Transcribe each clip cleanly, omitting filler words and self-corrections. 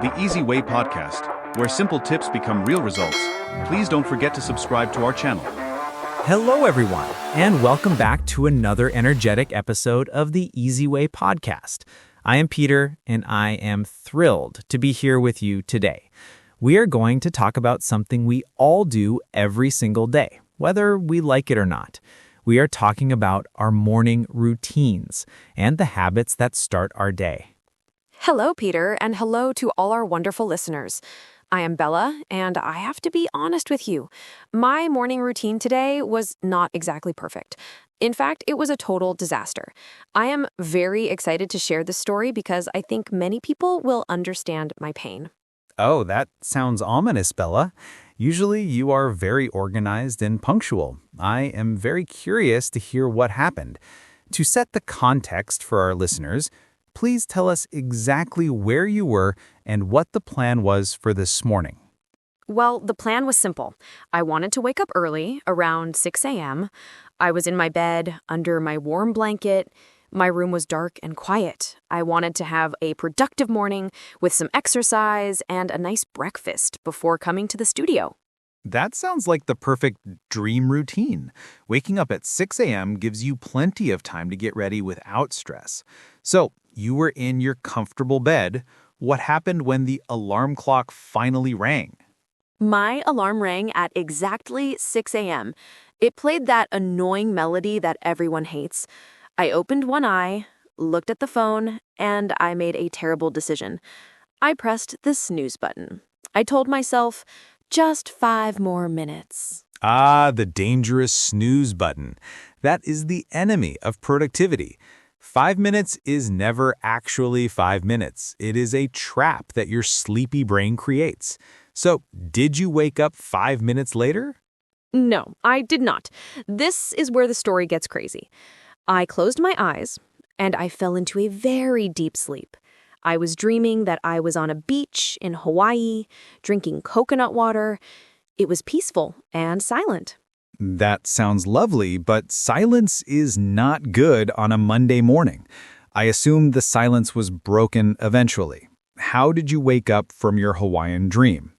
the Easy Way podcast, where simple tips become real results. Please don't forget to subscribe to our channel. Hello, everyone, and welcome back to another energetic episode of the Easy Way podcast. I am Peter, and I am thrilled to be here with you today. We are going to talk about something we all do every single day, whether we like it or not. We are talking about our morning routines and the habits that start our day. Hello, Peter, and hello to all our wonderful listeners. I am Bella, and I have to be honest with you. My morning routine today was not exactly perfect. In fact, it was a total disaster. I am very excited to share this story because I think many people will understand my pain. Oh, that sounds ominous, Bella. Usually you are very organized and punctual. I am very curious to hear what happened. To set the context for our listeners, please tell us exactly where you were and what the plan was for this morning. Well, the plan was simple. I wanted to wake up early, around 6 a.m. I was in my bed, under my warm blanket. My room was dark and quiet. I wanted to have a productive morning with some exercise and a nice breakfast before coming to the studio. That sounds like the perfect dream routine. Waking up at 6 a.m. gives you plenty of time to get ready without stress. So, you were in your comfortable bed. What happened when the alarm clock finally rang? My alarm rang at exactly 6 a.m. It played that annoying melody that everyone hates. I opened one eye, looked at the phone, and I made a terrible decision. I pressed the snooze button. I told myself, just 5 more minutes. Ah, the dangerous snooze button. That is the enemy of productivity. 5 minutes is never actually 5 minutes. It is a trap that your sleepy brain creates. So, did you wake up 5 minutes later? No, I did not. This is where the story gets crazy. I closed my eyes, and I fell into a very deep sleep. I was dreaming that I was on a beach in Hawaii, drinking coconut water. It was peaceful and silent. That sounds lovely, but silence is not good on a Monday morning. I assume the silence was broken eventually. How did you wake up from your Hawaiian dream?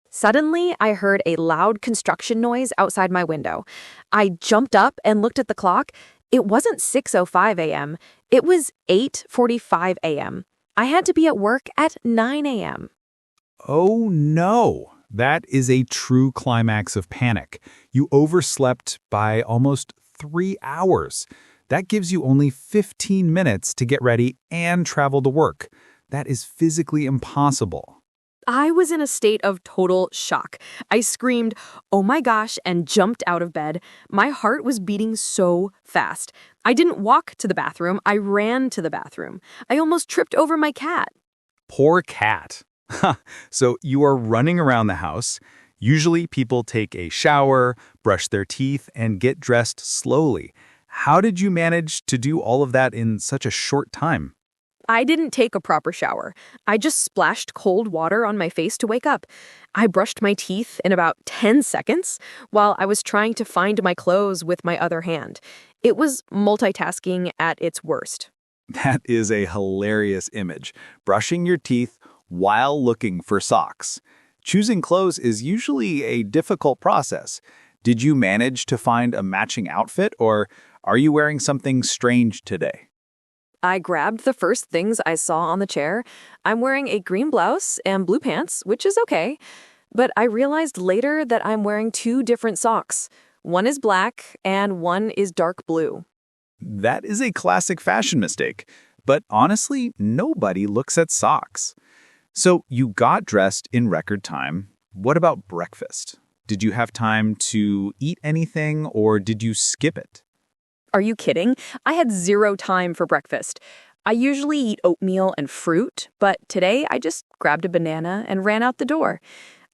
Suddenly, I heard a loud construction noise outside my window. I jumped up and looked at the clock. It wasn't 6:05 a.m. It was 8:45 a.m. I had to be at work at 9 a.m. Oh no, that is a true climax of panic. You overslept by almost 3 hours. That gives you only 15 minutes to get ready and travel to work. That is physically impossible. I was in a state of total shock. I screamed, "Oh my gosh," and jumped out of bed. My heart was beating so fast. I didn't walk to the bathroom. I ran to the bathroom. I almost tripped over my cat. Poor cat. So you are running around the house. Usually people take a shower, brush their teeth, and get dressed slowly. How did you manage to do all of that in such a short time? I didn't take a proper shower. I just splashed cold water on my face to wake up. I brushed my teeth in about 10 seconds while I was trying to find my clothes with my other hand. It was multitasking at its worst. That is a hilarious image. Brushing your teeth while looking for socks. Choosing clothes is usually a difficult process. Did you manage to find a matching outfit, or are you wearing something strange today? I grabbed the first things I saw on the chair. I'm wearing a green blouse and blue pants, which is okay. But I realized later that I'm wearing 2 different socks. One is black and one is dark blue. That is a classic fashion mistake. But honestly, nobody looks at socks. So you got dressed in record time. What about breakfast? Did you have time to eat anything, or did you skip it? Are you kidding? I had 0 time for breakfast. I usually eat oatmeal and fruit, but today I just grabbed a banana and ran out the door.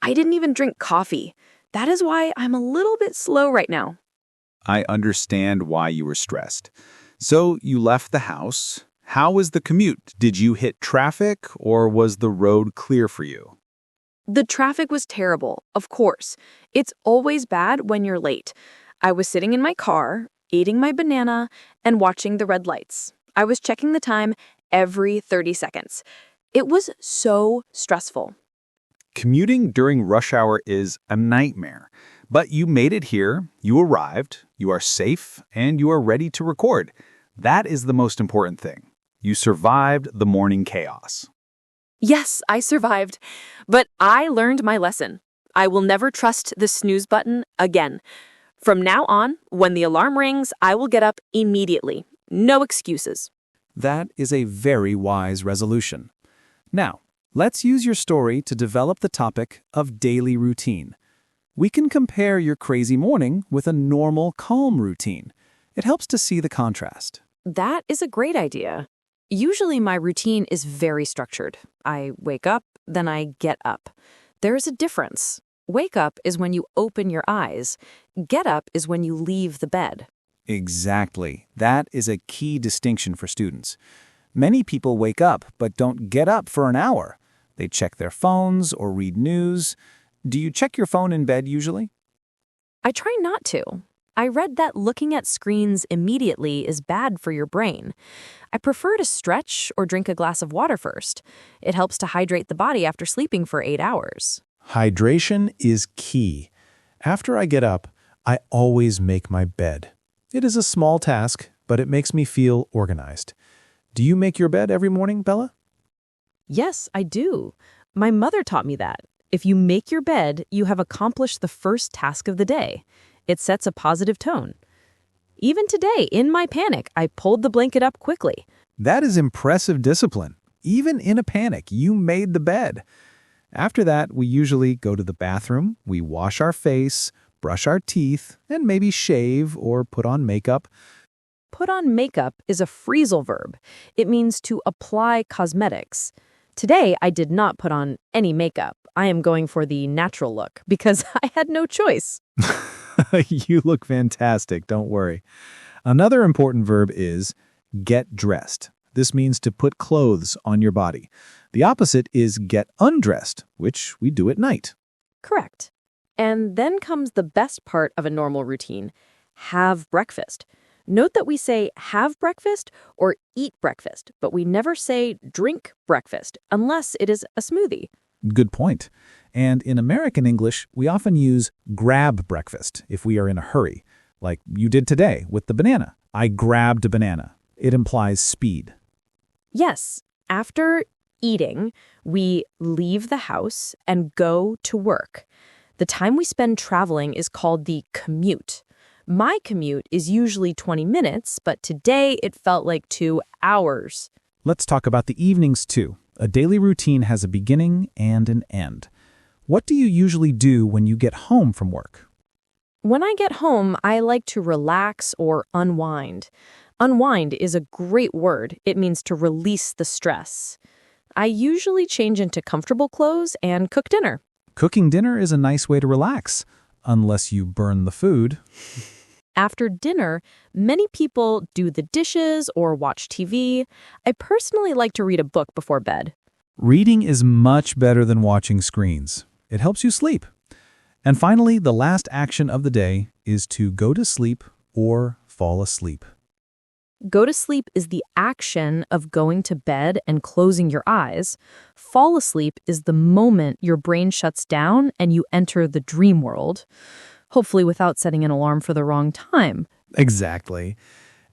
I didn't even drink coffee. That is why I'm a little bit slow right now. I understand why you were stressed. So you left the house. How was the commute? Did you hit traffic, or was the road clear for you? The traffic was terrible, of course. It's always bad when you're late. I was sitting in my car, eating my banana, and watching the red lights. I was checking the time every 30 seconds. It was so stressful. Commuting during rush hour is a nightmare. But you made it here, you arrived, you are safe, and you are ready to record. That is the most important thing. You survived the morning chaos. Yes, I survived. But I learned my lesson. I will never trust the snooze button again. From now on, when the alarm rings, I will get up immediately. No excuses. That is a very wise resolution. Now, let's use your story to develop the topic of daily routine. We can compare your crazy morning with a normal, calm routine. It helps to see the contrast. That is a great idea. Usually my routine is very structured. I wake up, then I get up. There is a difference. Wake up is when you open your eyes. Get up is when you leave the bed. Exactly. That is a key distinction for students. Many people wake up but don't get up for an hour. They check their phones or read news. Do you check your phone in bed usually? I try not to. I read that looking at screens immediately is bad for your brain. I prefer to stretch or drink a glass of water first. It helps to hydrate the body after sleeping for 8 hours. Hydration is key. After I get up, I always make my bed. It is a small task, but it makes me feel organized. Do you make your bed every morning, Bella? Yes, I do. My mother taught me that. If you make your bed, you have accomplished the first task of the day. It sets a positive tone. Even today, in my panic, I pulled the blanket up quickly. That is impressive discipline. Even in a panic, you made the bed. After that, we usually go to the bathroom, we wash our face, brush our teeth, and maybe shave or put on makeup. Put on makeup is a phrasal verb. It means to apply cosmetics. Today, I did not put on any makeup. I am going for the natural look because I had no choice. You look fantastic, don't worry. Another important verb is get dressed. This means to put clothes on your body. The opposite is get undressed, which we do at night. Correct. And then comes the best part of a normal routine, have breakfast. Note that we say have breakfast or eat breakfast, but we never say drink breakfast unless it is a smoothie. Good point. And in American English, we often use grab breakfast if we are in a hurry, like you did today with the banana. I grabbed a banana. It implies speed. Yes, after eating, we leave the house and go to work. The time we spend traveling is called the commute. My commute is usually 20 minutes, but today it felt like 2 hours. Let's talk about the evenings too. A daily routine has a beginning and an end. What do you usually do when you get home from work? When I get home, I like to relax or unwind. Unwind is a great word. It means to release the stress. I usually change into comfortable clothes and cook dinner. Cooking dinner is a nice way to relax, unless you burn the food. After dinner, many people do the dishes or watch TV. I personally like to read a book before bed. Reading is much better than watching screens. It helps you sleep. And finally, the last action of the day is to go to sleep or fall asleep. Go to sleep is the action of going to bed and closing your eyes. Fall asleep is the moment your brain shuts down and you enter the dream world, hopefully without setting an alarm for the wrong time. Exactly.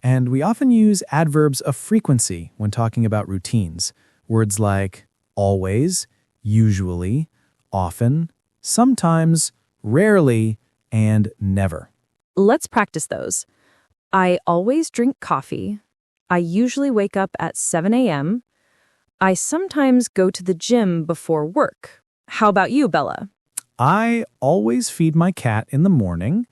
And we often use adverbs of frequency when talking about routines. Words like always, usually, often, sometimes, rarely, and never. Let's practice those. I always drink coffee. I usually wake up at 7 a.m. I sometimes go to the gym before work. How about you, Bella? I always feed my cat in the morning.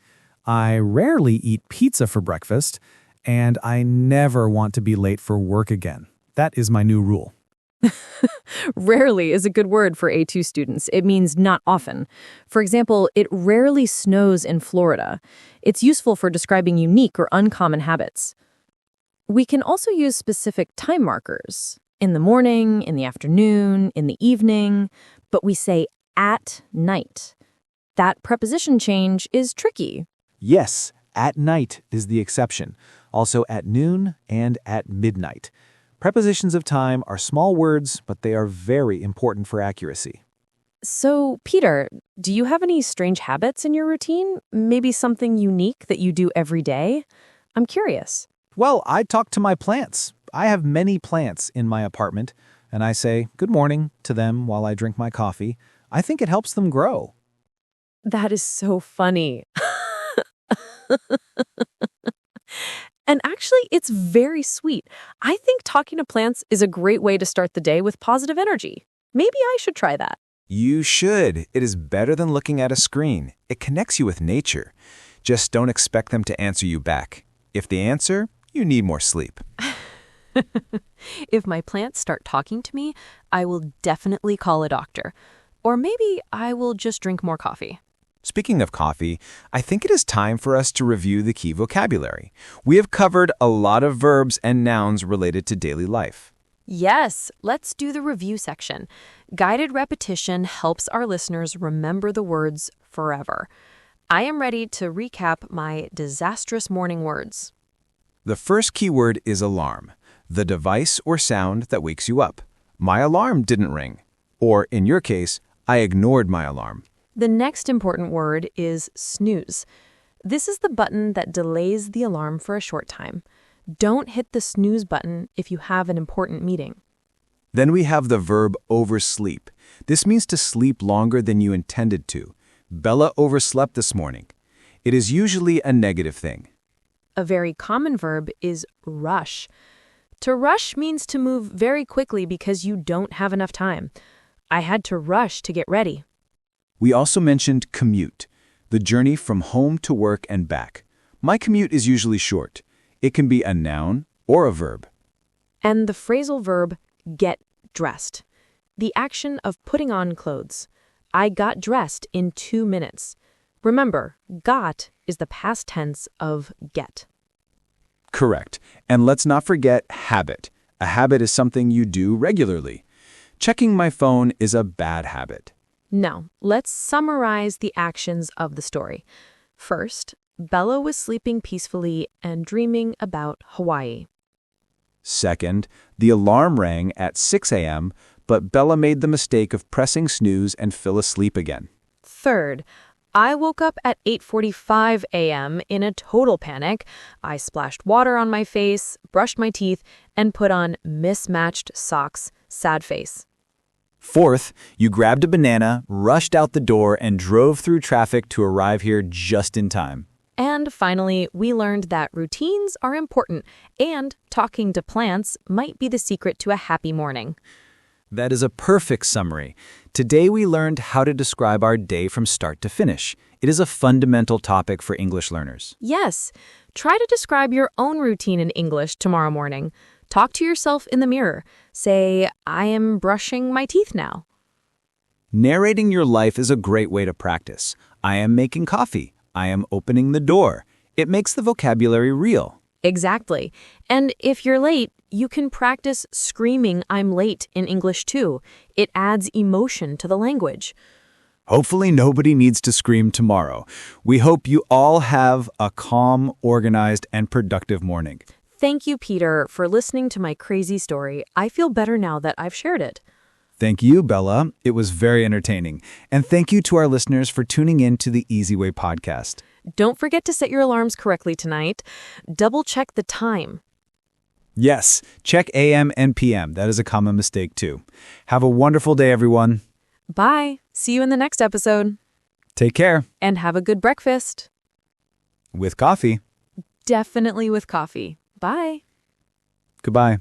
I rarely eat pizza for breakfast. And I never want to be late for work again. That is my new rule. Rarely is a good word for A2 students. It means not often. For example, it rarely snows in Florida. It's useful for describing unique or uncommon habits. We can also use specific time markers. In the morning, in the afternoon, in the evening, but we say at night. That preposition change is tricky. Yes, at night is the exception. Also at noon and at midnight. Prepositions of time are small words, but they are very important for accuracy. So, Peter, do you have any strange habits in your routine? Maybe something unique that you do every day? I'm curious. Well, I talk to my plants. I have many plants in my apartment, and I say good morning to them while I drink my coffee. I think it helps them grow. That is so funny. And actually, it's very sweet. I think talking to plants is a great way to start the day with positive energy. Maybe I should try that. You should. It is better than looking at a screen. It connects you with nature. Just don't expect them to answer you back. If they answer, you need more sleep. If my plants start talking to me, I will definitely call a doctor. Or maybe I will just drink more coffee. Speaking of coffee, I think it is time for us to review the key vocabulary. We have covered a lot of verbs and nouns related to daily life. Yes, let's do the review section. Guided repetition helps our listeners remember the words forever. I am ready to recap my disastrous morning words. The first keyword is alarm, the device or sound that wakes you up. My alarm didn't ring. Or, in your case, I ignored my alarm. The next important word is snooze. This is the button that delays the alarm for a short time. Don't hit the snooze button if you have an important meeting. Then we have the verb oversleep. This means to sleep longer than you intended to. Bella overslept this morning. It is usually a negative thing. A very common verb is rush. To rush means to move very quickly because you don't have enough time. I had to rush to get ready. We also mentioned commute, the journey from home to work and back. My commute is usually short. It can be a noun or a verb. And the phrasal verb get dressed. The action of putting on clothes. I got dressed in 2 minutes. Remember, got is the past tense of get. Correct. And let's not forget habit. A habit is something you do regularly. Checking my phone is a bad habit. Now, let's summarize the actions of the story. First, Bella was sleeping peacefully and dreaming about Hawaii. Second, the alarm rang at 6 a.m., but Bella made the mistake of pressing snooze and fell asleep again. Third, I woke up at 8:45 a.m. in a total panic. I splashed water on my face, brushed my teeth, and put on mismatched socks. Sad face. Fourth, you grabbed a banana, rushed out the door, and drove through traffic to arrive here just in time. And finally, we learned that routines are important, and talking to plants might be the secret to a happy morning. That is a perfect summary. Today we learned how to describe our day from start to finish. It is a fundamental topic for English learners. Yes, try to describe your own routine in English tomorrow morning. Talk to yourself in the mirror. Say, I am brushing my teeth now. Narrating your life is a great way to practice. I am making coffee. I am opening the door. It makes the vocabulary real. Exactly. And if you're late, you can practice screaming I'm late in English too. It adds emotion to the language. Hopefully nobody needs to scream tomorrow. We hope you all have a calm, organized, and productive morning. Thank you, Peter, for listening to my crazy story. I feel better now that I've shared it. Thank you, Bella. It was very entertaining. And thank you to our listeners for tuning in to the Easy Way podcast. Don't forget to set your alarms correctly tonight. Double check the time. Yes, check AM and PM. That is a common mistake too. Have a wonderful day, everyone. Bye. See you in the next episode. Take care. And have a good breakfast. With coffee. Definitely with coffee. Bye. Goodbye.